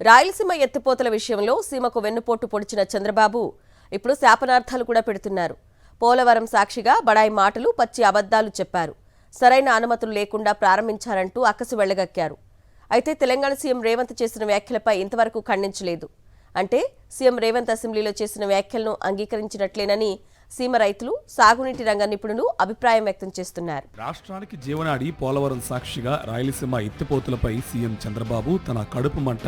రాయలసీమ ఎత్తిపోతల విషయంలో సీమకు వెన్నుపోటు పొడిచిన చంద్రబాబు ఇప్పుడు శాపనార్థాలు కూడా పెడుతున్నారు. పోలవరం సాక్షిగా బడాయి మాటలు, పచ్చి అబద్ధాలు చెప్పారు. సరైన అనుమతులు లేకుండా ప్రారంభించారంటూ అక్కసు వెళ్లగక్కారు. అయితే తెలంగాణ సీఎం రేవంత్ చేసిన వ్యాఖ్యలపై ఇంతవరకు ఖండించలేదు. అంటే సీఎం రేవంత్ అసెంబ్లీలో చేసిన వ్యాఖ్యలను అంగీకరించినట్లేనని సీమ రైతులు, సాగునీటి రంగ నిపుణులు అభిప్రాయం వ్యక్తం చేస్తున్నారు. రాష్ట్రానికి జీవనాడి పోలవరం సాక్షిగా రాయలసీమ ఎత్తిపోతులపై సీఎం చంద్రబాబు తన కడుపు మంట,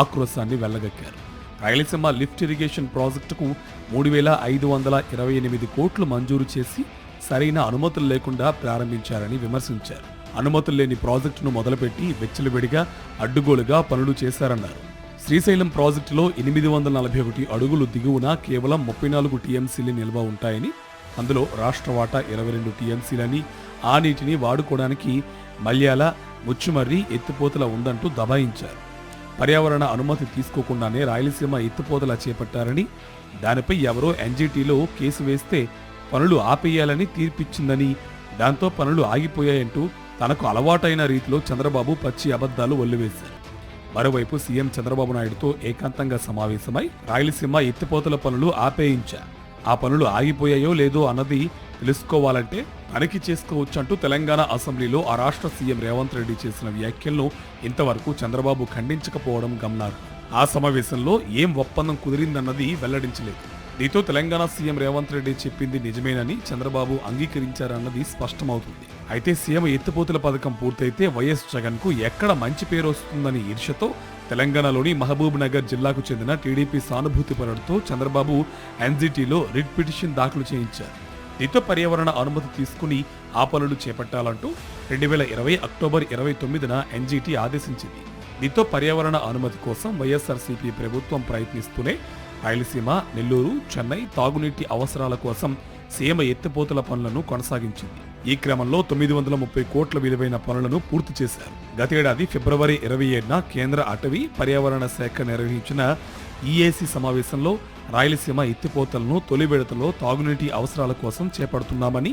ఆక్రోశాన్ని వెళ్లగక్కారు. రాయలసీమ లిఫ్ట్ ఇరిగేషన్ ప్రాజెక్టుకు 3,528 కోట్లు మంజూరు చేసి సరైన అనుమతులు లేకుండా ప్రారంభించారని విమర్శించారు. అనుమతులు లేని ప్రాజెక్టును మొదలుపెట్టి వెచ్చలవిడిగా, అడ్డుగోలుగా పనులు చేశారన్నారు. శ్రీశైలం ప్రాజెక్టులో 841 అడుగులు దిగువన కేవలం 34 టీఎంసీలు నిల్వ ఉంటాయని, అందులో రాష్ట్ర వాటా 22 టీఎంసీలని, ఆ నీటిని వాడుకోవడానికి మల్యాల, ముచ్చుమర్రి ఎత్తిపోతల ఉందంటూ దబాయించారు. పర్యావరణ అనుమతి తీసుకోకుండానే రాయలసీమ ఎత్తిపోతల చేపట్టారని, దానిపై ఎవరో ఎన్జీటీలో కేసు వేస్తే పనులు ఆపేయాలని తీర్పిచ్చిందని, దాంతో పనులు ఆగిపోయాయంటూ తనకు అలవాటైన రీతిలో చంద్రబాబు పచ్చి అబద్ధాలు ఒల్లివేశారు. మరోవైపు సీఎం చంద్రబాబు నాయుడుతో ఏకాంతంగా సమావేశమై రాయలసీమ ఎత్తిపోతల పనులు ఆపేయించారు. ఆ పనులు ఆగిపోయాయో లేదో అన్నది తెలుసుకోవాలంటే తనిఖీ చేసుకోవచ్చంటూ తెలంగాణ అసెంబ్లీలో ఆ రాష్ట్ర సీఎం రేవంత్ రెడ్డి చేసిన వ్యాఖ్యలను ఇంతవరకు చంద్రబాబు ఖండించకపోవడం గమనార్హం. ఆ సమావేశంలో ఏం ఒప్పందం కుదిరిందన్నది వెల్లడించలేదు. దీంతో తెలంగాణ సీఎం రేవంత్ రెడ్డి చెప్పింది నిజమేనని చంద్రబాబు అంగీకరించారన్నది స్పష్టమవుతుంది. అయితే సీఎం ఎత్తిపోతల పథకం పూర్తయితే వైఎస్ జగన్ కు ఎక్కడ మంచి పేరు వస్తుందని ఈర్ష్యతో తెలంగాణలోని మహబూబ్ నగర్ జిల్లాకు చెందిన టీడీపీ సానుభూతి పరుడుతో చంద్రబాబు ఎన్జీటీలో రిట్ పిటిషన్ దాఖలు చేయించారు. దీంతో పర్యావరణ అనుమతి తీసుకుని ఆ పనులు చేపట్టాలంటూ 2020 అక్టోబర్ 29న ఎన్జీటీ ఆదేశించింది. దీంతో పర్యావరణ అనుమతి కోసం వైఎస్ఆర్సీపీ ప్రభుత్వం ప్రయత్నిస్తూనే రాయలసీమ, నెల్లూరు, చెన్నై తాగునీటి అవసరాల కోసం సీఎం ఎత్తిపోతల పనులను కొనసాగించింది. ఈ క్రమంలో 930 కోట్ల విలువైన పనులను పూర్తి చేశారు. గతేడాది ఫిబ్రవరి 27న కేంద్ర అటవీ, పర్యావరణ శాఖ నిర్వహించిన ఈఏసీ సమావేశంలో రాయలసీమ ఎత్తిపోతలను తొలి విడతలో తాగునీటి అవసరాల కోసం చేపడుతున్నామని,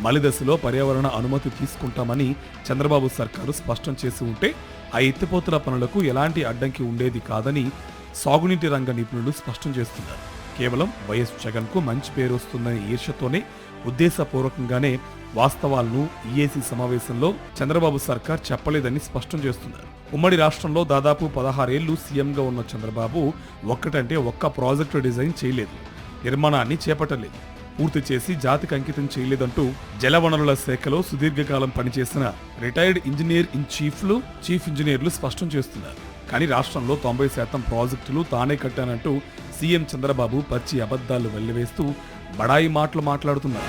మలిదశలో పర్యావరణ అనుమతి తీసుకుంటామని చంద్రబాబు సర్కారు స్పష్టం చేసి ఉంటే ఆ ఎత్తిపోతల పనులకు ఎలాంటి అడ్డంకి ఉండేది కాదని సాగునీటి రంగ నిపుణులు స్పష్టం చేస్తున్నారు. కేవలం వైఎస్ జగన్ కు మంచి పేరు వస్తుందనే ఈర్ష్యతోనే ఉద్దేశపూర్వకంగానే వాస్తవాలను ఈఏసీ సమావేశంలో చంద్రబాబు సర్కార్ చెప్పలేదని స్పష్టం చేస్తున్నారు. ఉమ్మడి రాష్ట్రంలో దాదాపు 16 ఏళ్లు సీఎంగా ఉన్న చంద్రబాబు ఒక్కటంటే ఒక్క ప్రాజెక్టు డిజైన్ చేయలేదు, నిర్మాణాన్ని చేపట్టలేదు, పూర్తి చేసి జాతికి అంకితం చేయలేదంటూ జలవనరుల శాఖలో సుదీర్ఘకాలం పనిచేసిన రిటైర్డ్ ఇంజనీర్ ఇన్ చీఫ్ ఇంజనీర్లు స్పష్టం చేస్తున్నారు. కానీ రాష్ట్రంలో 90% ప్రాజెక్టులు తానే కట్టానంటూ సీఎం చంద్రబాబు పచ్చి అబద్ధాలు వెల్లివేస్తూ బడాయి మాటలు మాట్లాడుతున్నారు.